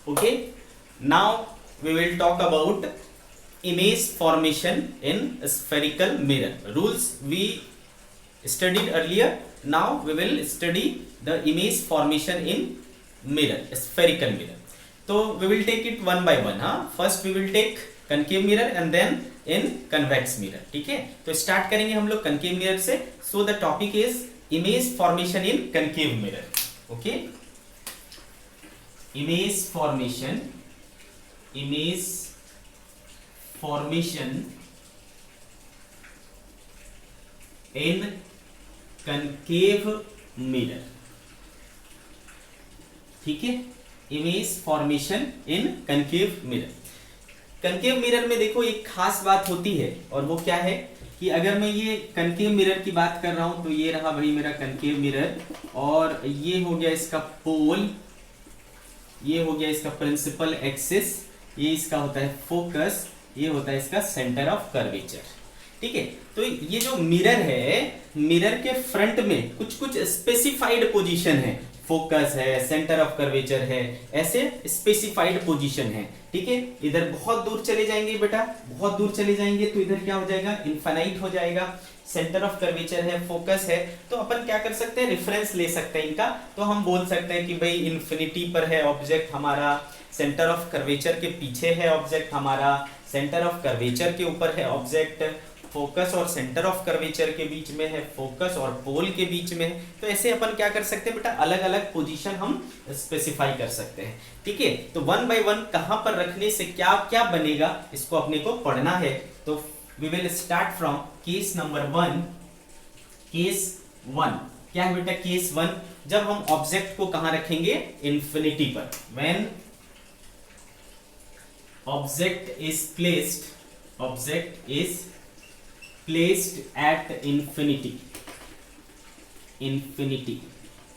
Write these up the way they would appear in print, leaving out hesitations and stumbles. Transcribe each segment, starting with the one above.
Okay, now we will talk about image formation in spherical mirror. Rules we studied earlier. Now we will study the image formation in mirror, spherical mirror. So we will take it one by one. First we will take concave mirror and then in convex mirror. ठीक है, तो start करेंगे हम लोग concave mirror से. So the topic is image formation in concave mirror. Okay, image formation in concave mirror. ठीक है, image formation इन concave mirror. Concave mirror में देखो एक खास बात होती है, और वो क्या है कि अगर मैं ये कंकेव मिरर की बात कर रहा हूं तो ये रहा भाई मेरा कंकेव मिरर, और ये हो गया इसका पोल, ये हो गया इसका प्रिंसिपल एक्सिस, ये इसका होता है फोकस, ये होता है इसका सेंटर ऑफ कर्वेचर. ठीक है, तो ये जो मिरर है, मिरर के फ्रंट में कुछ कुछ स्पेसिफाइड पोजीशन है, फोकस है, सेंटर ऑफ कर्वेचर है, ऐसे स्पेसिफाइड पोजीशन है. ठीक है, इधर बहुत दूर चले जाएंगे बेटा, बहुत दूर चले जाएंगे तो इधर क्या हो जाएगा, इनफाइनाइट हो जाएगा. सेंटर ऑफ कर्वेचर है, फोकस है, तो अपन क्या कर सकते हैं, रेफरेंस ले सकते हैं इनका. तो हम बोल सकते हैं कि भाई इन्फिनिटी पर है ऑब्जेक्ट हमारा, सेंटर ऑफ कर्वेचर के पीछे है ऑब्जेक्ट हमारा, सेंटर ऑफ कर्वेचर के ऊपर है ऑब्जेक्ट, फोकस और सेंटर ऑफ कर्वेचर के बीच में है, फोकस और पोल के बीच में है. तो ऐसे अपन क्या कर सकते हैं बेटा, अलग अलग पोजीशन हम स्पेसिफाई कर सकते हैं. ठीक है, तो वन बाय वन कहां पर रखने से क्या क्या बनेगा इसको अपने को पढ़ना है. तो we will start from case number 1. Case 1 क्या है बेटा, केस 1 जब हम ऑब्जेक्ट को कहां रखेंगे, इन्फिनिटी पर. When object is placed at infinity.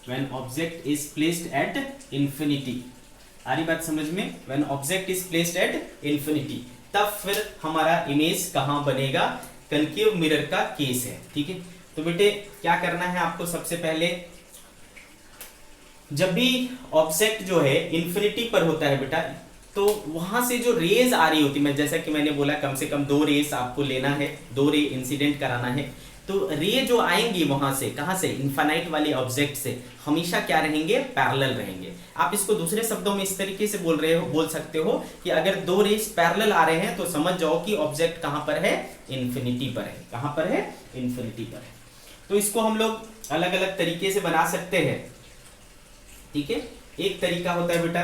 When object is placed at infinity. आ रही बात समझ में? When object is placed at infinity, तब फिर हमारा इमेज कहां बनेगा, कंकेव मिरर का केस है. ठीक है, तो बेटे क्या करना है आपको, सबसे पहले जब भी ऑब्जेक्ट जो है इन्फिनिटी पर होता है बेटा, तो वहां से जो रेज आ रही होती है, जैसा कि मैंने बोला कम से कम 2 रेज आपको लेना है, 2 रे इंसिडेंट कराना है. तो रे जो आएंगी वहां से, कहां से, इनफाइनाइट वाले ऑब्जेक्ट से, हमेशा क्या रहेंगे, पैरेलल रहेंगे. आप इसको दूसरे शब्दों में इस तरीके से बोल सकते हो कि अगर 2 रेज पैरेलल आ रहे हैं तो समझ जाओ कि ऑब्जेक्ट कहां पर है, इन्फिनिटी पर है. कहां पर है, इन्फिनिटी पर है. तो इसको हम लोग अलग अलग तरीके से बना सकते हैं. ठीक है, एक तरीका होता है बेटा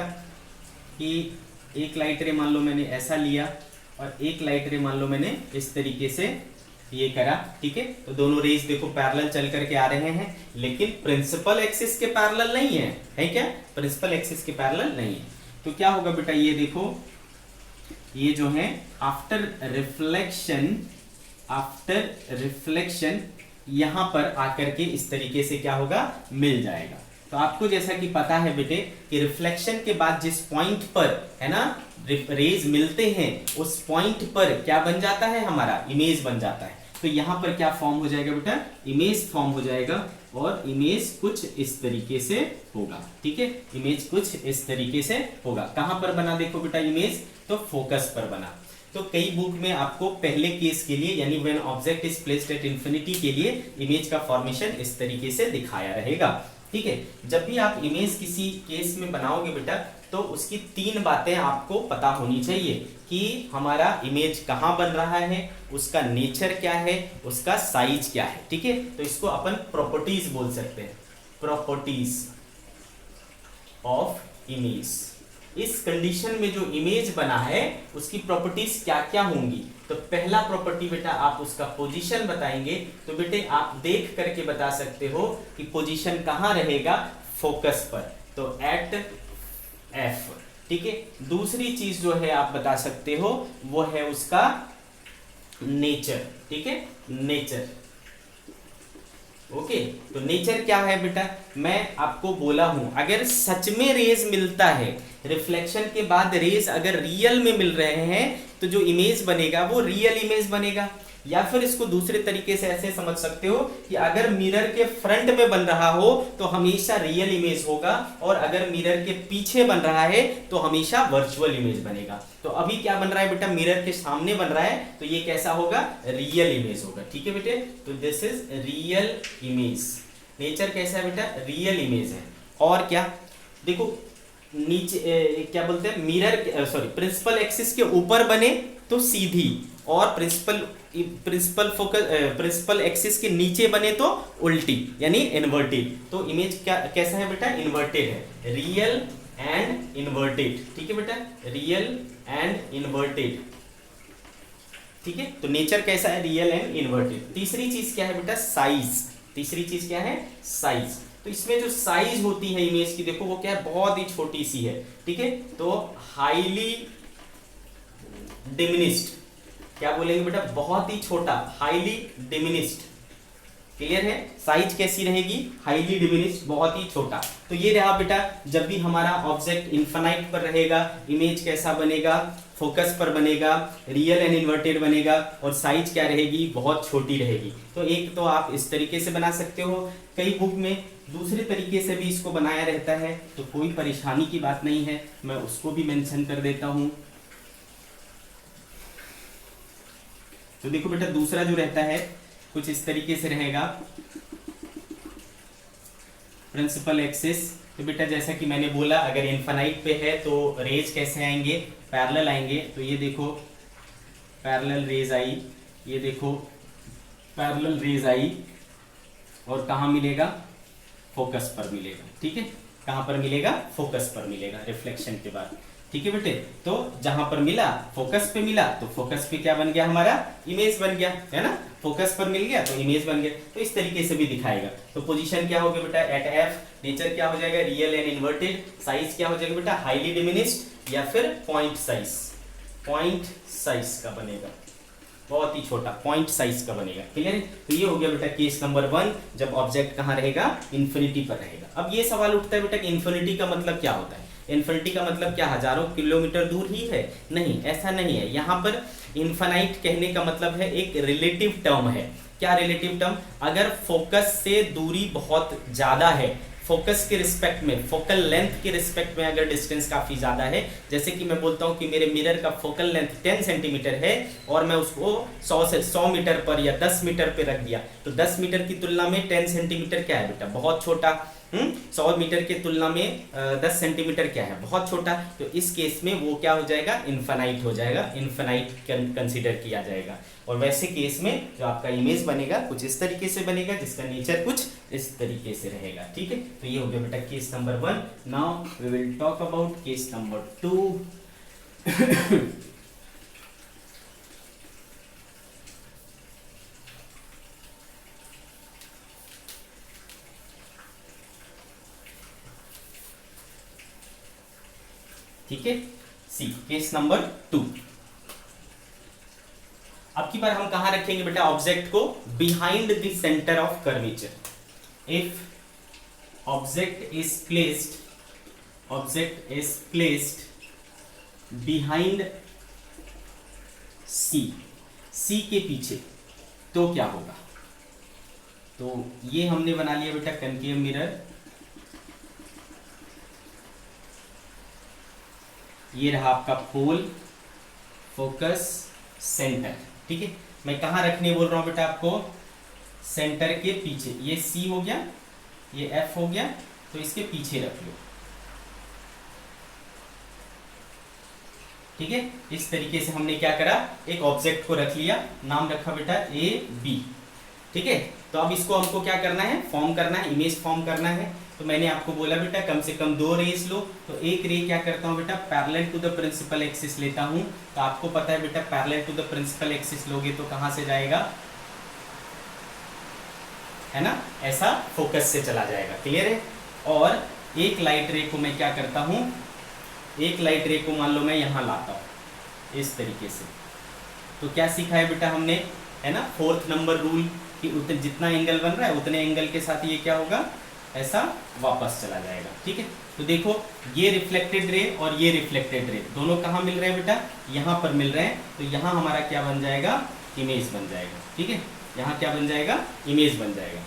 कि एक लाइट रे मान लो मैंने ऐसा लिया और एक लाइट रे मान लो मैंने इस तरीके से ये करा. ठीक है, तो दोनों रेज देखो पैरेलल चल करके आ रहे हैं, लेकिन प्रिंसिपल एक्सिस के पैरेलल नहीं है क्या, प्रिंसिपल एक्सिस के पैरेलल नहीं है. तो क्या होगा बेटा, ये देखो, ये जो है आफ्टर रिफ्लेक्शन यहां पर आकर के इस तरीके से क्या होगा, मिल जाएगा. तो आपको जैसा कि पता है बेटे कि रिफ्लेक्शन के बाद जिस पॉइंट पर है ना रेज मिलते हैं, उस पॉइंट पर क्या बन जाता है, हमारा इमेज बन जाता है. तो यहां पर क्या फॉर्म हो जाएगा बेटा, इमेज फॉर्म हो जाएगा, और इमेज कुछ इस तरीके से होगा. ठीक है, इमेज कुछ इस तरीके से होगा. कहां पर बना देखो बेटा इमेज, तो फोकस पर बना. तो कई बुक में आपको पहले केस के लिए, यानी when object is placed at infinity के लिए, इमेज का फॉर्मेशन इस तरीके से दिखाया रहेगा. ठीक है, जब भी आप इमेज किसी केस में बनाओगे बेटा, तो उसकी 3 बातें आपको पता होनी चाहिए कि हमारा इमेज कहां बन रहा है, उसका नेचर क्या है, उसका साइज क्या है. ठीक है, तो इसको अपन प्रॉपर्टीज बोल सकते हैं, प्रॉपर्टीज ऑफ इमेज. इस कंडीशन में जो इमेज बना है उसकी प्रॉपर्टीज क्या क्या होंगी. तो पहला प्रॉपर्टी बेटा आप उसका पोजीशन बताएंगे. तो बेटे आप देख करके बता सकते हो कि पोजीशन कहां रहेगा, फोकस पर, तो एट एफ. ठीक है, दूसरी चीज जो है आप बता सकते हो वो है उसका नेचर. ठीक है, नेचर. ओके, तो नेचर क्या है बेटा, मैं आपको बोला हूं अगर सच में रेज मिलता है, रिफ्लेक्शन के बाद रेज अगर रियल में मिल रहे हैं, तो जो इमेज बनेगा वो रियल इमेज बनेगा. या फिर इसको दूसरे तरीके से ऐसे समझ सकते हो कि अगर मिरर के फ्रंट में बन रहा हो तो हमेशा रियल इमेज होगा, और अगर मिरर के पीछे बन रहा है तो हमेशा वर्चुअल इमेज बनेगा। तो अभी क्या बन रहा है बेटा, मिरर के सामने बन रहा है तो ये कैसा होगा, रियल इमेज होगा। ठीक है बेटे, तो this is real image. Nature कैसा है बेटा, रियल इमेज है। और क्या देखो, नीचे क्या बोलते हैं, मिरर सॉरी प्रिंसिपल एक्सिस के ऊपर बने तो सीधी, और प्रिंसिपल एक्सिस के नीचे बने तो उल्टी, यानी इन्वर्टेड। तो इमेज क्या कैसा है बेटा, इन्वर्टेड है, रियल एंड इन्वर्टेड। ठीक है बेटा, रियल एंड इन्वर्टेड। ठीक है, तो नेचर कैसा है, रियल एंड इन्वर्टेड। तीसरी चीज क्या है बेटा, साइज। तीसरी चीज क्या है, साइज। तो इसमें जो साइज होती है इमेज की, देखो वो क्या है, बहुत ही छोटी सी है। ठीक है, तो हाईली डिमिनिश्ड, क्या बोलेंगे बेटा, बहुत ही छोटा, हाईली डिमिनिश्ड। क्लियर है, साइज कैसी रहेगी, हाईली डिमिनिश्ड, बहुत ही छोटा। तो ये रहा बेटा, जब भी हमारा ऑब्जेक्ट इन्फिनाइट पर रहेगा, इमेज कैसा बनेगा, फोकस पर बनेगा, रियल एंड इन्वर्टेड बनेगा, और साइज क्या रहेगी, बहुत छोटी रहेगी। तो एक तो आप इस तरीके से बना सकते हो, कई बुक में दूसरे तरीके से भी इसको बनाया रहता है, तो कोई परेशानी की बात नहीं है, मैं उसको भी मेंशन कर देता हूं। तो देखो बेटा, दूसरा जो रहता है कुछ इस तरीके से रहेगा, प्रिंसिपल एक्सिस। तो बेटा जैसा कि मैंने बोला, अगर इनफाइनाइट पे है तो रेज कैसे आएंगे, पैरेलल आएंगे। तो ये देखो पैरेलल रेज आई, ये देखो पैरेलल रेज आई, और कहाँ मिलेगा, फोकस पर मिलेगा। ठीक है, कहाँ पर मिलेगा, फोकस पर मिलेगा, रिफ्लेक्शन के बाद। ठीक है बेटे, तो जहां पर मिला, फोकस पे मिला, तो फोकस पे क्या बन गया, हमारा इमेज बन गया, है ना, फोकस पर मिल गया तो इमेज बन गया। तो इस तरीके से भी दिखाएगा। तो पोजीशन क्या होगी बेटा, एट एफ, नेचर क्या हो जाएगा, रियल एंड इन्वर्टेड, साइज क्या हो जाएगा बेटा, हाईली डिमिनिश्ड, या फिर पॉइंट साइज, पॉइंट साइज का बनेगा, बहुत ही छोटा पॉइंट साइज का बनेगा। क्लियर है, तो ये हो गया बेटा केस नंबर 1, जब ऑब्जेक्ट कहाँ रहेगा, इन्फिनिटी पर रहेगा। अब ये सवाल उठता है बेटा कि इन्फिनिटी का मतलब क्या होता है, इन्फिनिटी का मतलब क्या हजारों किलोमीटर दूर ही है, नहीं, ऐसा नहीं है। यहाँ पर इन्फिनाइट कहने का मतलब है एक रिलेटिव टर्म है। क्या रिलेटिव टर्म, अगर फोकस से दूरी बहुत ज्यादा है, फोकस के रिस्पेक्ट में, फोकल लेंथ के रिस्पेक्ट में अगर डिस्टेंस काफी ज्यादा है, जैसे कि मैं बोलता हूं कि मेरे मिरर का फोकल लेंथ 10 सेंटीमीटर है और मैं उसको 100 मीटर पर या 10 मीटर पे रख दिया, तो 10 मीटर की तुलना में 10 सेंटीमीटर क्या है बेटा, बहुत छोटा। 100 मीटर की तुलना में 10 सेंटीमीटर क्या है, बहुत छोटा। तो इस केस में वो क्या हो जाएगा, इन्फिनाइट हो जाएगा, इन्फिनाइट कंसीडर किया जाएगा। और वैसे केस में जो आपका इमेज बनेगा कुछ इस तरीके से बनेगा, जिसका नेचर कुछ इस तरीके से रहेगा। ठीक है, तो ये हो गया बेटा case number 1। Now we will talk about case number 2। ठीक है, सी केस नंबर 2। अब की बार हम कहां रखेंगे बेटा ऑब्जेक्ट को, behind the centre of curvature. If object is placed behind C के पीछे, तो क्या होगा। तो ये हमने बना लिया बेटा कनकेव मिरर, ये रहा आपका पोल, फोकस, सेंटर। ठीक है, मैं कहां रखने बोल रहा हूं बेटा आपको, सेंटर के पीछे। ये सी हो गया, ये एफ हो गया, तो इसके पीछे रख लो। ठीक है, इस तरीके से हमने क्या करा, एक ऑब्जेक्ट को रख लिया, नाम रखा बेटा ए बी। ठीक है, तो अब इसको हमको क्या करना है, फॉर्म करना है, इमेज फॉर्म करना है। तो मैंने आपको बोला बेटा कम से कम 2 रेस लो। तो एक रे क्या करता हूं बेटा, parallel to the principal axis लेता हूं। तो आपको पता है बेटा parallel to the principal axis लोगे तो कहां से जाएगा, है ना, ऐसा फोकस से चला जाएगा। क्लियर है। और एक लाइट रे को मैं क्या करता हूं, एक लाइट रे को मान लो मैं यहां लाता हूं इस तरीके से। तो क्या सीखा है बेटा हमने, है ना, 4th नंबर रूल कि जितना एंगल बन रहा है उतने एंगल के साथ ये क्या होगा, ऐसा वापस चला जाएगा। ठीक है, तो देखो ये रिफ्लेक्टेड रे और ये रिफ्लेक्टेड रे दोनों कहाँ मिल रहे हैं बेटा, यहाँ पर मिल रहे हैं। तो यहाँ हमारा क्या बन जाएगा, इमेज बन जाएगा। ठीक है, यहाँ क्या बन जाएगा, इमेज बन जाएगा।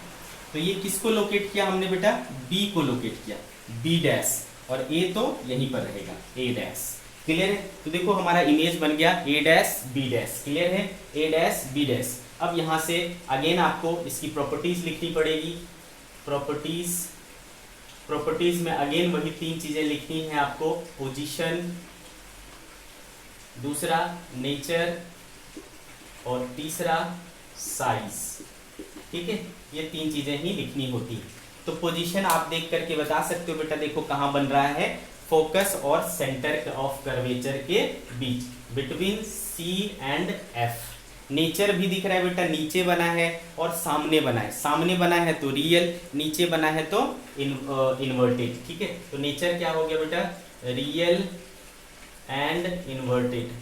तो ये किसको लोकेट किया हमने बेटा, बी को लोकेट किया, बी डैश, और ए तो यहीं पर रहेगा, ए डैश। क्लियर है, तो देखो हमारा इमेज बन गया ए डैश बी डैश। क्लियर है, ए डैश बी डैश। अब यहाँ से अगेन आपको इसकी प्रॉपर्टीज लिखनी पड़ेगी। प्रॉपर्टीज में अगेन वही तीन चीजें लिखनी है आपको, पोजीशन, दूसरा नेचर, और तीसरा साइज। ठीक है, ये तीन चीजें ही लिखनी होती है। तो पोजीशन आप देख करके बता सकते हो बेटा, देखो कहाँ बन रहा है, फोकस और सेंटर ऑफ कर्वेचर के बीच, between C and F. Nature भी दिख रहा है बेटा, नीचे बना है और सामने बना है। सामने बना है तो रियल, नीचे बना है तो इन्वर्टेड। ठीक है, तो नेचर क्या हो गया बेटा, रियल एंड इन्वर्टेड।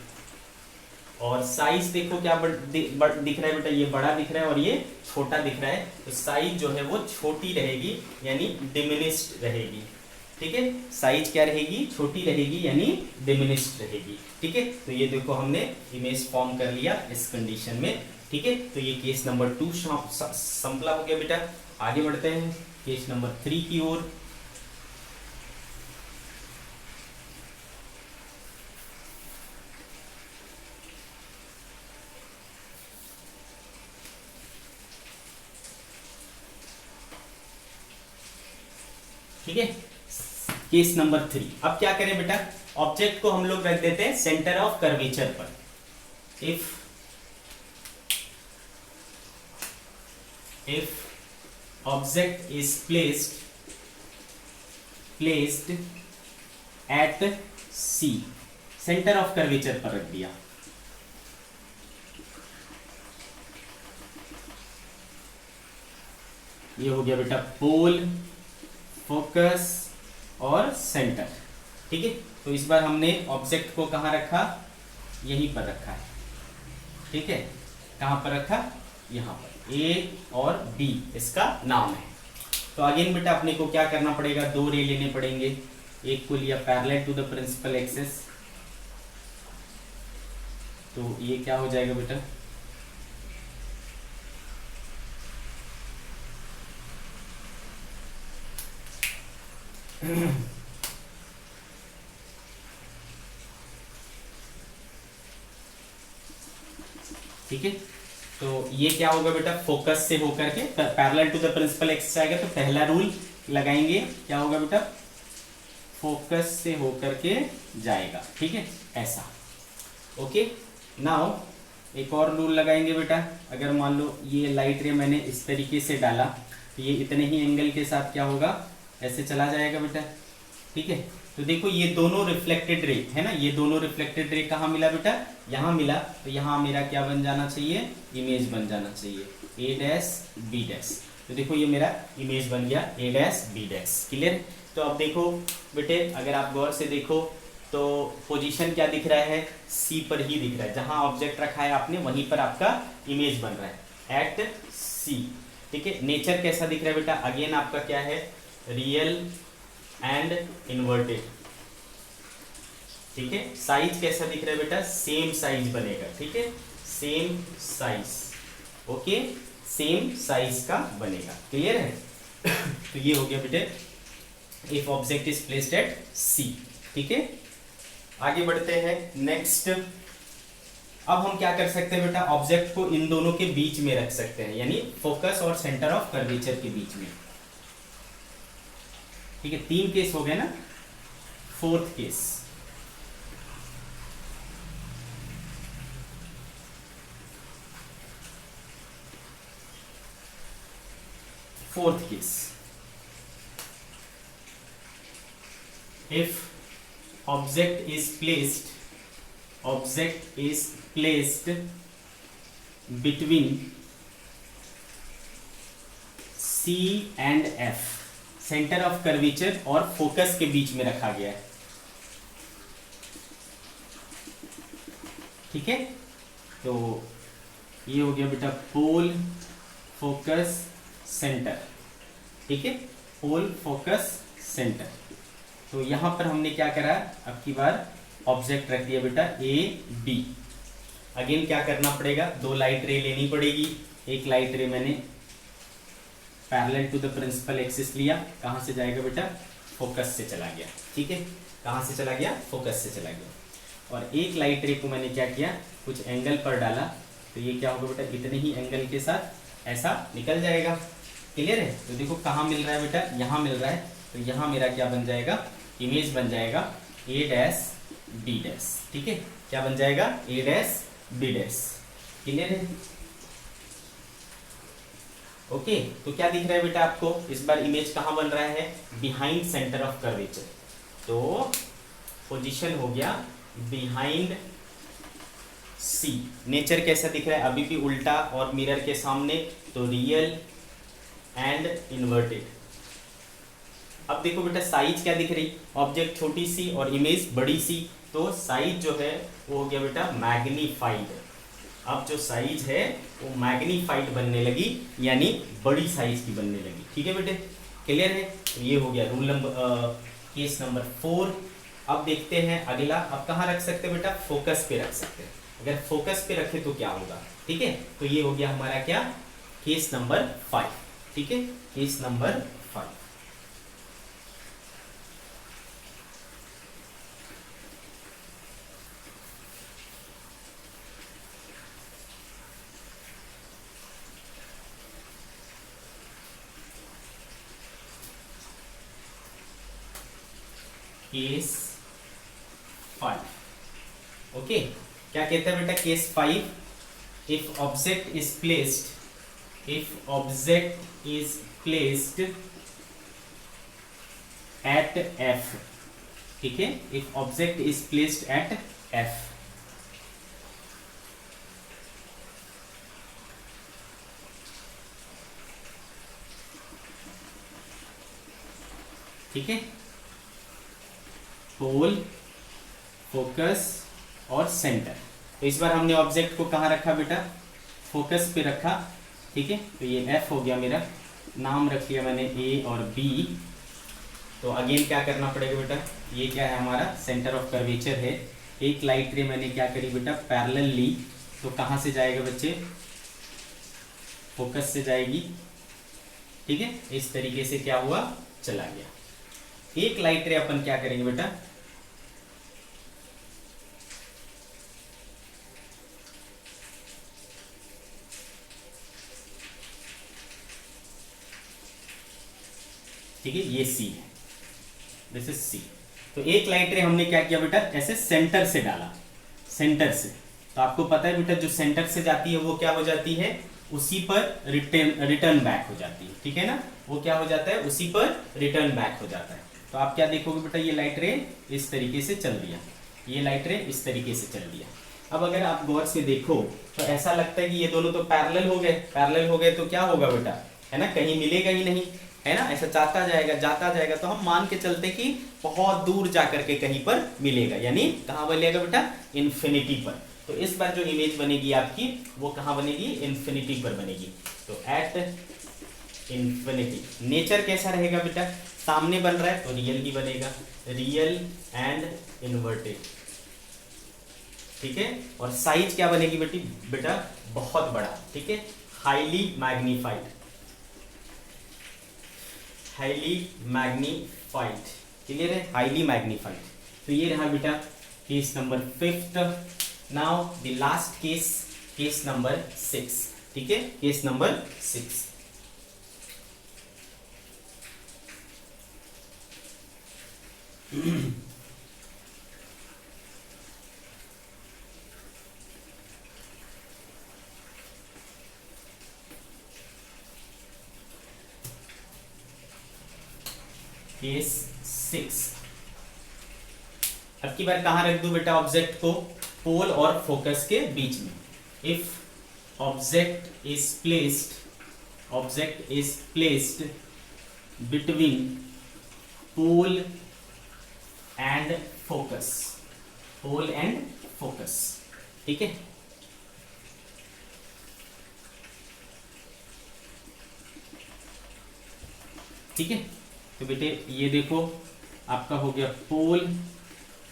और साइज देखो क्या दिख रहा है बेटा, ये बड़ा दिख रहा है और ये छोटा दिख रहा है, तो साइज जो है वो छोटी रहेगी, यानी डिमिनिश्ड रहेगी। ठीक है, साइज क्या रहेगी, छोटी रहेगी, यानी डिमिनिश्ड रहेगी। ठीक है, तो ये देखो हमने इमेज फॉर्म कर लिया इस कंडीशन में। ठीक है, तो ये केस नंबर 2 संपला हो गया बेटा। आगे बढ़ते हैं केस नंबर 3 की ओर। ठीक है, केस नंबर 3। अब क्या करें बेटा, ऑब्जेक्ट को हम लोग रख देते हैं सेंटर ऑफ कर्वेचर पर। If object is placed at C, centre of curvature पर रख दिया। ये हो गया बेटा पोल, फोकस और सेंटर। ठीक है, तो इस बार हमने ऑब्जेक्ट को कहाँ रखा, यहीं पर रखा है। ठीक है, कहाँ पर रखा, यहाँ पर, ए और बी इसका नाम है। तो अगेन बेटा अपने को क्या करना पड़ेगा, दो रे लेने पड़ेंगे। एक को लिया parallel to the principal axis, तो ये क्या हो जाएगा बेटा, ठीक है, तो ये क्या होगा बेटा, फोकस से होकर के parallel to the principal axis आएगा, तो पहला रूल लगाएंगे, क्या होगा बेटा, फोकस से होकर के जाएगा। ठीक है, ऐसा। ओके, नाउ एक और रूल लगाएंगे बेटा। अगर मान लो ये लाइट रे मैंने इस तरीके से डाला, तो ये इतने ही एंगल के साथ क्या होगा, ऐसे चला जाएगा बेटा। ठीक है, तो देखो ये दोनों रिफ्लेक्टेड रे है ना, ये दोनों रिफ्लेक्टेड रे कहाँ मिला बेटा, यहाँ मिला, तो यहाँ मेरा क्या बन जाना चाहिए, इमेज बन जाना चाहिए, ए डैश बी डैश। तो देखो ये मेरा इमेज बन गया ए डैश बी डैश। क्लियर। तो अब देखो बेटे, अगर आप गौर से देखो तो पोजीशन क्या दिख रहा है, सी पर ही दिख रहा है, जहां ऑब्जेक्ट रखा है आपने वहीं पर आपका इमेज बन रहा है, एट सी। ठीक है, नेचर कैसा दिख रहा है बेटा, अगेन आपका क्या है, रियल एंड इन्वर्टेड। ठीक है, साइज कैसा दिख रहा है बेटा, सेम साइज बनेगा। ठीक है, same size, okay, same size का बनेगा। क्लियर है। तो ये हो गया बेटे if object is placed at C. ठीक है, आगे बढ़ते हैं नेक्स्ट। अब हम क्या कर सकते हैं बेटा, ऑब्जेक्ट को इन दोनों के बीच में रख सकते हैं, यानी फोकस और सेंटर ऑफ कर्वेचर के बीच में। ठीक है, 3 केस हो गए ना, 4th case. Fourth case, if object is placed between C and F, centre of curvature और फोकस के बीच में रखा गया है। ठीक है, तो ये हो गया बेटा पोल, फोकस, सेंटर। ठीक है, पोल, फोकस, सेंटर। तो यहां पर हमने क्या करा, अब की बार ऑब्जेक्ट रख दिया बेटा ए बी। अगेन क्या करना पड़ेगा, दो लाइट रे लेनी पड़ेगी। एक लाइट रे मैंने parallel to the principal axis लिया, कहाँ से जाएगा बेटा, फोकस से चला गया। ठीक है, कहाँ से चला गया, फोकस से चला गया। और एक लाइट रे को मैंने क्या किया, कुछ एंगल पर डाला, तो ये क्या होगा बेटा, इतने ही एंगल के साथ ऐसा निकल जाएगा। क्लियर है? तो देखो कहाँ मिल रहा है बेटा, यहाँ मिल रहा है, तो यहाँ मेरा क्या बन जाएगा, इमेज बन जाएगा ए डैश बी डैश। ठीक है, क्या बन जाएगा, ए डैश बी डैश। क्लियर है? ओके, तो क्या दिख रहा है बेटा आपको, इस बार इमेज कहाँ बन रहा है, बिहाइंड सेंटर ऑफ कर्वेचर। तो पोजीशन हो गया बिहाइंड सी। नेचर कैसा दिख रहा है, अभी भी उल्टा और मिरर के सामने, तो रियल एंड इन्वर्टेड। अब देखो बेटा साइज क्या दिख रही, ऑब्जेक्ट छोटी सी और इमेज बड़ी सी, तो साइज जो है वो हो गया बेटा मैग्नीफाइड। अब जो साइज है वो मैग्नीफाइड बनने लगी, यानी बड़ी साइज की बनने लगी। ठीक है बेटे, क्लियर है? तो ये हो गया रूल नंबर केस नंबर 4। अब देखते हैं अगला, अब कहाँ रख सकते हैं बेटा, फोकस पे रख सकते हैं। अगर फोकस पे रखे तो क्या होगा, ठीक है, तो ये हो गया हमारा क्या, केस नंबर 5। ठीक है, केस नंबर 5। केस 5। ओके, क्या कहता है बेटा case 5, if object is placed, if object is placed eight F. ठीक है, if object is placed eight F, ठीक है, पोल, फोकस और सेंटर। तो इस बार हमने ऑब्जेक्ट को कहाँ रखा बेटा, फोकस पे रखा। ठीक है, तो ये एफ हो गया मेरा, नाम रख लिया मैंने ए और बी। तो अगेन क्या करना पड़ेगा बेटा, ये क्या है हमारा सेंटर ऑफ कर्वेचर है। एक लाइट रे मैंने क्या करी बेटा, पैरेलल ली, तो कहाँ से जाएगा बच्चे, फोकस से जाएगी। ठीक है, इस तरीके से क्या हुआ, चला गया। एक लाइट रे अपन क्या करेंगे बेटा, ठीक है, ये सी है, दिस इज सी। तो एक लाइट रे हमने क्या किया बेटा, ऐसे सेंटर से डाला, सेंटर से। तो आपको पता है बेटा जो सेंटर से जाती है वो क्या हो जाती है, उसी पर रिटर्न बैक हो जाती है। ठीक है ना, वो क्या हो जाता है, उसी पर रिटर्न बैक हो जाता है। तो आप क्या देखोगे बेटा, ये लाइट रे इस तरीके से चल दिया, ये लाइट रे इस तरीके से चल दिया। अब अगर आप गौर से देखो तो ऐसा लगता है कि ये दोनों तो पैरेलल हो गए, पैरेलल हो गए तो क्या होगा बेटा, है ना, कहीं मिलेगा ही नहीं, है ना, ऐसा जाता जाएगा, तो हम मान के चलते कि बहुत दूर जाकर के कहीं पर मिलेगा, यानी कहाँ मिलेगा बेटा, इन्फिनिटी पर। तो इस बार जो इमेज बनेगी आपकी वो कहाँ बनेगी, इन्फिनिटी पर बनेगी। तो एट इन्फिनिटी। नेचर कैसा रहेगा बेटा, सामने बन रहा है तो रियल ही बनेगा, रियल एंड इन्वर्टेड। ठीक है, और साइज क्या बनेगी बेटा, बहुत बड़ा। ठीक है, highly magnified, highly magnified. Clear है, हाईली मैग्नीफाइड। तो ये रहा बेटा case number 5। Now the last case, case number 6। ठीक है, केस नंबर 6। केस 6। अब की बार कहां रख दूं बेटा ऑब्जेक्ट को, पोल और फोकस के बीच में। If object is placed between pole and focus, pole and focus. ठीक है, ठीक है, तो बेटे ये देखो आपका हो गया पोल,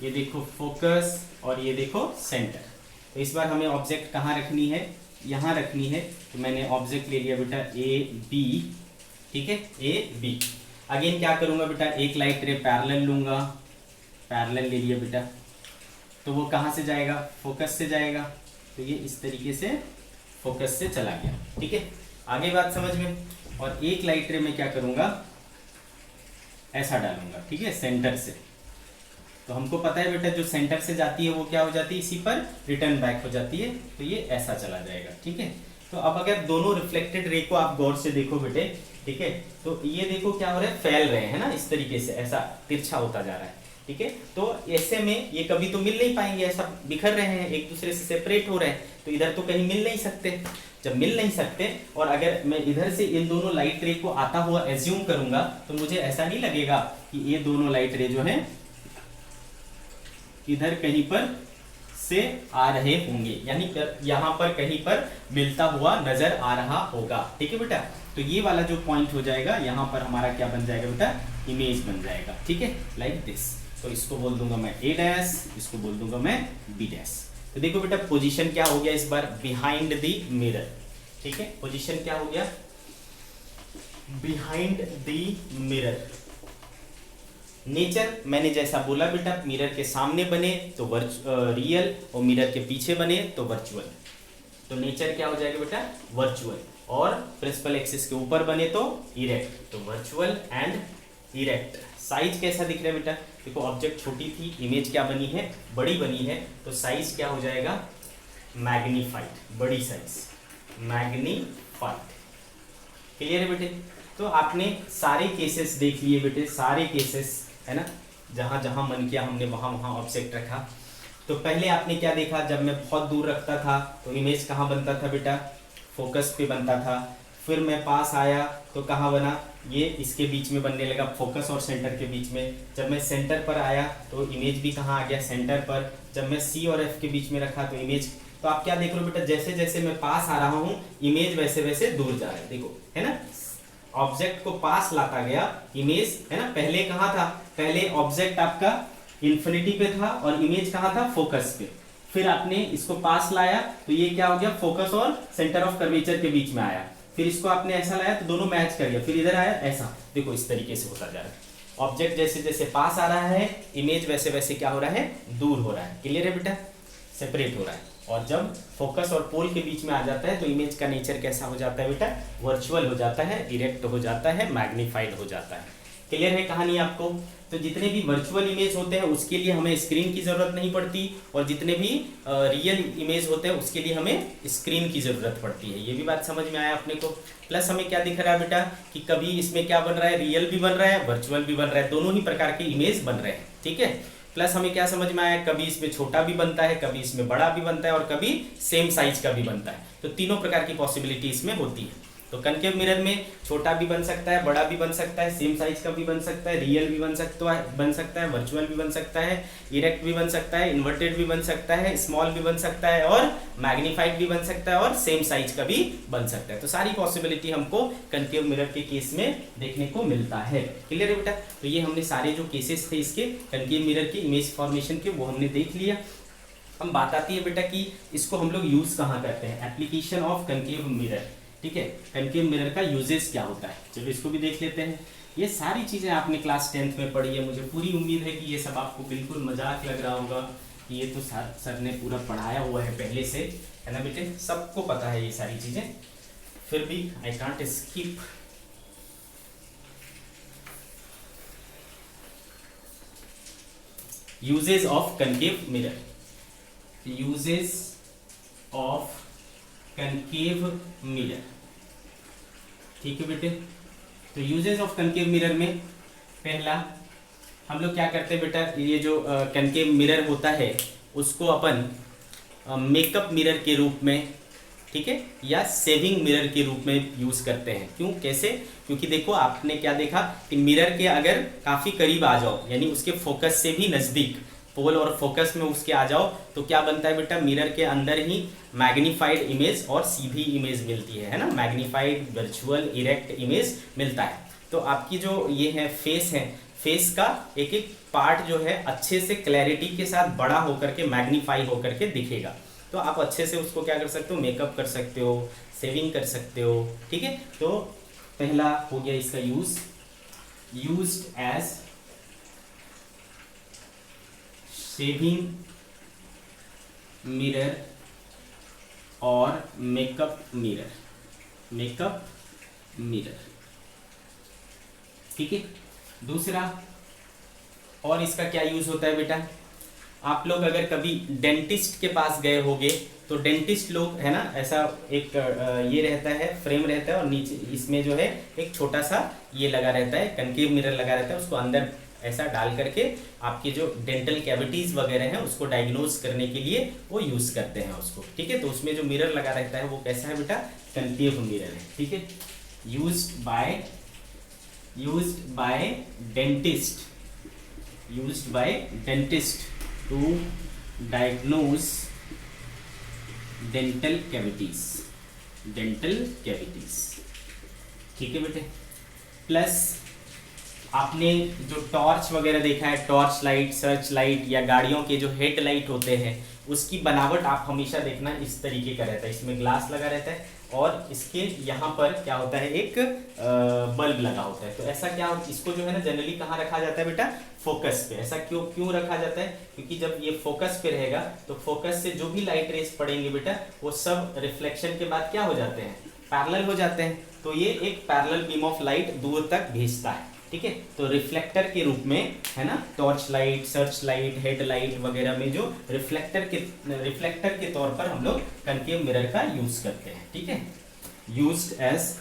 ये देखो फोकस और ये देखो सेंटर। तो इस बार हमें ऑब्जेक्ट कहाँ रखनी है, यहाँ रखनी है। तो मैंने ऑब्जेक्ट ले लिया बेटा ए बी, ठीक है, ए बी। अगेन क्या करूँगा बेटा, एक लाइट रे पैरेलल लूँगा, पैरेलल ले लिया बेटा, तो वो कहाँ से जाएगा, फोकस से जाएगा। तो ये इस तरीके से फोकस से चला गया, ठीक है, आगे बात समझ में। और एक लाइट रे में क्या करूँगा, ऐसा डालूंगा, ठीक है, सेंटर से। तो हमको पता है बेटा जो सेंटर से जाती है वो क्या हो जाती है, इसी पर रिटर्न बैक हो जाती है, तो ये ऐसा चला जाएगा, ठीक है। तो अब अगर दोनों रिफ्लेक्टेड रे को आप गौर से देखो बेटे, ठीक है, तो ये देखो क्या हो रहा है, फैल रहे हैं ना, इस तरीके से ऐसा तिरछा होता जा रहा है, ठीक है। तो ऐसे में ये कभी तो मिल नहीं पाएंगे, ऐसा बिखर रहे हैं, एक दूसरे से सेपरेट हो रहे हैं, तो इधर तो कहीं मिल नहीं सकते। जब मिल नहीं सकते और अगर मैं इधर से इन दोनों लाइट रे को आता हुआ एज्यूम करूंगा, तो मुझे ऐसा नहीं लगेगा कि ये दोनों लाइट रे जो है इधर कहीं पर से आ रहे होंगे, यानी यहाँ पर कहीं पर मिलता हुआ नजर आ रहा होगा, ठीक है बेटा। तो ये वाला जो पॉइंट हो जाएगा, यहाँ पर हमारा क्या बन जाएगा बेटा, इमेज बन जाएगा, ठीक है, लाइक दिस। तो इसको बोल दूंगा मैं ए डैश, इसको बोल दूंगा मैं बी डैश। तो देखो बेटा पोजीशन क्या हो गया इस बार, बिहाइंड द मिरर, ठीक है, पोजीशन क्या हो गया, बिहाइंड द मिरर। नेचर मैंने जैसा बोला बेटा, मिरर के सामने बने तो रियल और मिरर के पीछे बने तो वर्चुअल। तो नेचर क्या हो जाएगा बेटा, वर्चुअल, और प्रिंसिपल एक्सिस के ऊपर बने तो इरेक्ट, तो वर्चुअल एंड इरेक्ट। साइज कैसा दिख रहा है बेटा, देखो ऑब्जेक्ट छोटी थी, इमेज क्या बनी है, बड़ी बनी है, तो साइज क्या हो जाएगा, मैग्नीफाइड, बड़ी साइज, मैग्नीफाइड। क्लियर है बेटे। तो आपने सारे केसेस देख लिए बेटे, सारे केसेस है ना, जहां जहां मन किया हमने वहां वहां ऑब्जेक्ट रखा। तो पहले आपने क्या देखा, जब मैं बहुत दूर रखता था तो इमेज कहाँ बनता था बेटा, फोकस पे बनता था। फिर मैं पास आया तो कहाँ बना, ये इसके बीच में बनने लगा, फोकस और सेंटर के बीच में। जब मैं सेंटर पर आया तो इमेज भी कहाँ आ गया, सेंटर पर। जब मैं सी और एफ के बीच में रखा तो इमेज, तो आप क्या देख रहे हो बेटा, जैसे जैसे मैं पास आ रहा हूँ इमेज वैसे वैसे दूर जा रहा है, देखो है ना, ऑब्जेक्ट को पास लाता गया, इमेज है ना, पहले कहाँ था, पहले ऑब्जेक्ट आपका इन्फिनिटी पे था और इमेज कहाँ था, फोकस पे। फिर आपने इसको पास लाया तो ये क्या हो गया, फोकस और सेंटर ऑफ कर्वेचर के बीच में आया। फिर इसको आपने ऐसा लाया तो दोनों मैच कर गया, फिर इधर आया ऐसा, देखो इस तरीके से होता जा रहा है। ऑब्जेक्ट जैसे जैसे पास आ रहा है, इमेज वैसे वैसे क्या हो रहा है, दूर हो रहा है। क्लियर है बेटा, सेपरेट हो रहा है। और जब फोकस और पोल के बीच में आ जाता है तो इमेज का नेचर कैसा हो जाता है बेटा, वर्चुअल हो जाता है, इरेक्ट हो जाता है, मैग्नीफाइड हो जाता है। क्लियर है कहानी आपको। तो जितने भी वर्चुअल इमेज होते हैं उसके लिए हमें स्क्रीन की जरूरत नहीं पड़ती, और जितने भी रियल इमेज होते हैं उसके लिए हमें स्क्रीन की जरूरत पड़ती है। ये भी बात समझ में आया अपने को। प्लस हमें क्या दिख रहा है बेटा, कि कभी इसमें क्या बन रहा है, रियल भी बन रहा है, वर्चुअल भी बन रहा है, दोनों ही प्रकार के इमेज बन रहे हैं, ठीक है। प्लस हमें क्या समझ में आया, कभी इसमें छोटा भी बनता है, कभी इसमें बड़ा भी बनता है, और कभी सेम साइज का भी बनता है। तो तीनों प्रकार की पॉसिबिलिटी इसमें होती है। तो कनकेव मिरर में छोटा भी बन सकता है, बड़ा भी बन सकता है, सेम साइज का भी बन सकता है, रियल भी बन सकता है, वर्चुअल भी बन सकता है, इरेक्ट भी बन सकता है, इन्वर्टेड भी बन सकता है, स्मॉल भी बन सकता है, और मैग्नीफाइड भी बन सकता है, और सेम साइज का भी बन सकता है। तो सारी पॉसिबिलिटी हमको कनकेव मिरर के केस में देखने को मिलता है। क्लियर है बेटा। तो ये हमने सारे जो केसेस थे इसके कनकेव मिरर के इमेज फॉर्मेशन के, वो हमने देख लिया। हम बात आती है बेटा कि इसको हम लोग यूज कहाँ करते हैं, एप्लीकेशन ऑफ कनकेव मिरर, ठीक है। कनकेव मिरर का यूजेस क्या होता है, चलो इसको भी देख लेते हैं। ये सारी चीज़ें आपने क्लास 10th में पढ़ी है, मुझे पूरी उम्मीद है कि ये सब आपको बिल्कुल मजाक लग रहा होगा कि ये तो सर ने पूरा पढ़ाया हुआ है पहले से, है ना बेटे, सबको पता है ये सारी चीज़ें। फिर भी I can't skip. Uses of concave mirror, uses of concave mirror, ठीक है बेटे। तो यूजेस ऑफ कनकेव मिरर में पहला हम लोग क्या करते हैं बेटा, ये जो कनकेव मिरर होता है उसको अपन मेकअप मिरर के रूप में, ठीक है, या सेविंग मिरर के रूप में यूज करते हैं। क्यों, कैसे, क्योंकि देखो आपने क्या देखा कि मिरर के अगर काफी करीब आ जाओ, यानी उसके फोकस से भी नजदीक, पोल और फोकस में उसके आ जाओ, तो क्या बनता है बेटा, मिरर के अंदर ही मैग्नीफाइड इमेज और सीधी इमेज मिलती है ना, मैग्नीफाइड, वर्चुअल, इरेक्ट इमेज मिलता है। तो आपकी जो ये है फेस है, फेस का एक एक पार्ट जो है अच्छे से क्लैरिटी के साथ बड़ा होकर के, मैग्नीफाई होकर के दिखेगा। तो आप अच्छे से उसको क्या कर सकते हो, मेकअप कर सकते हो, सेविंग कर सकते हो, ठीक है। तो पहला हो गया इसका यूज्ड एज शेविंग मिरर और मेकअप मिरर, ठीक है। दूसरा और इसका क्या यूज होता है बेटा, आप लोग अगर कभी डेंटिस्ट के पास गए होगे तो डेंटिस्ट लोग है ना, ऐसा एक ये रहता है, फ्रेम रहता है और नीचे इसमें जो है एक छोटा सा ये लगा रहता है, कनकेव मिरर लगा रहता है, उसको अंदर ऐसा डाल करके आपकी जो डेंटल कैविटीज वगैरह हैं उसको डायग्नोज करने के लिए वो यूज करते हैं उसको, ठीक है। तो उसमें जो मिरर लगा रहता है वो कैसा है बेटा, कनकेव मिरर है, ठीक है। Used by dentist to diagnose dental cavities, ठीक है बेटे। प्लस आपने जो टॉर्च वगैरह देखा है, टॉर्च लाइट, सर्च लाइट या गाड़ियों के जो हेड लाइट होते हैं उसकी बनावट आप हमेशा देखना इस तरीके का रहता है, इसमें ग्लास लगा रहता है और इसके यहाँ पर क्या होता है, एक बल्ब लगा होता है। तो ऐसा क्या, इसको जो है ना जनरली कहाँ रखा जाता है बेटा, फोकस पे। ऐसा क्यों रखा जाता है, क्योंकि जब ये फोकस पे रहेगा तो फोकस से जो भी लाइट रेस पड़ेंगे बेटा वो सब रिफ्लेक्शन के बाद क्या हो जाते हैं, पैरेलल हो जाते हैं। तो ये एक पैरेलल बीम ऑफ लाइट दूर तक भेजता है, ठीक है। तो रिफ्लेक्टर के रूप में है ना, torch light, search light, head light वगैरह में जो रिफ्लेक्टर के तौर पर हम लोग कनकेव मिरर का यूज करते हैं, ठीक है। Used as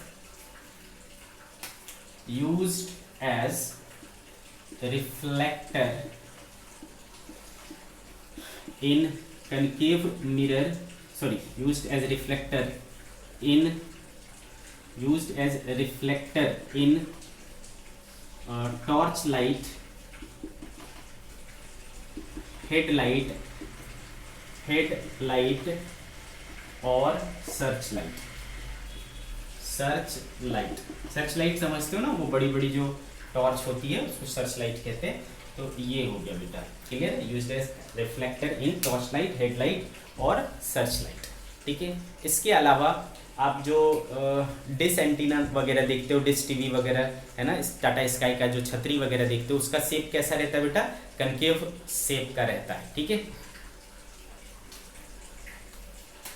reflector in concave mirror, used as reflector in torch light, headlight और सर्च लाइट समझते हो ना, वो बड़ी बड़ी जो टॉर्च होती है उसको सर्च लाइट कहते हैं। तो ये हो गया बेटा, क्लियर। यूज्ड एज रिफ्लेक्टर इन टॉर्च लाइट, हेडलाइट और सर्च लाइट, ठीक है। इसके अलावा आप जो डिश एंटीना वगैरह देखते हो, डिश टीवी वगैरह है ना, टाटा स्काई का जो छतरी वगैरह देखते हो उसका शेप कैसा रहता है बेटा, कनकेव शेप का रहता है, ठीक है।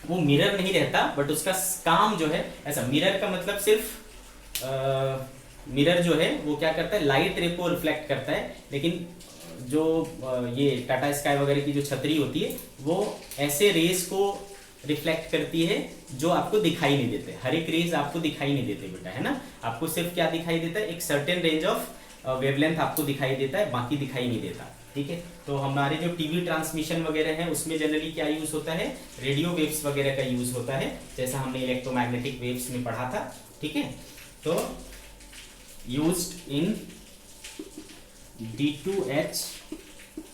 वो मिरर नहीं रहता बट उसका काम जो है ऐसा, मिरर का मतलब सिर्फ मिरर जो है वो क्या करता है, लाइट रे को रिफ्लेक्ट करता है, लेकिन जो ये टाटा स्काई वगैरह की जो छतरी होती है वो ऐसे रेस को रिफ्लेक्ट करती है जो आपको दिखाई नहीं देते। हर एक रेज आपको दिखाई नहीं देते बेटा, है ना। आपको सिर्फ क्या दिखाई देता है, एक सर्टेन रेंज ऑफ वेवलेंथ आपको दिखाई देता है, बाकी दिखाई नहीं देता, ठीक है। तो हमारे जो टीवी ट्रांसमिशन वगैरह है उसमें जनरली क्या यूज होता है, रेडियो वेव्स वगैरह का यूज होता है, जैसा हमने इलेक्ट्रोमैग्नेटिक वेव्स में पढ़ा था, ठीक है। तो used in D2H,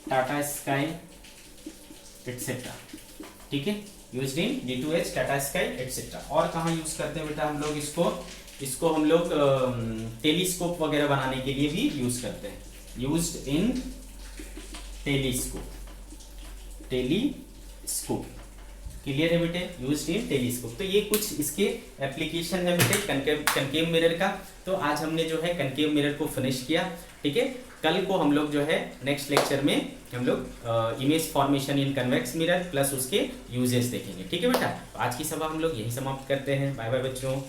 Tata sky etcetera, ठीक है। Used in D2H, Tata sky etcetera. और कहाँ यूज करते हैं बेटा हम लोग इसको हम लोग टेलीस्कोप वगैरह बनाने के लिए भी यूज करते हैं। यूज्ड इन टेलीस्कोप, क्लियर है बेटे, यूज्ड इन टेलीस्कोप। तो ये कुछ इसके एप्लीकेशन है बेटे कनकेव मिरर का। तो आज हमने जो है कनकेव मिरर को फिनिश किया, ठीक है। कल को हम लोग जो है नेक्स्ट लेक्चर में हम लोग इमेज फॉर्मेशन इन कन्वेक्स मिरर प्लस उसके यूजेस देखेंगे, ठीक है बेटा। आज की सभा हम लोग यही समाप्त करते हैं। बाय बाय बच्चों।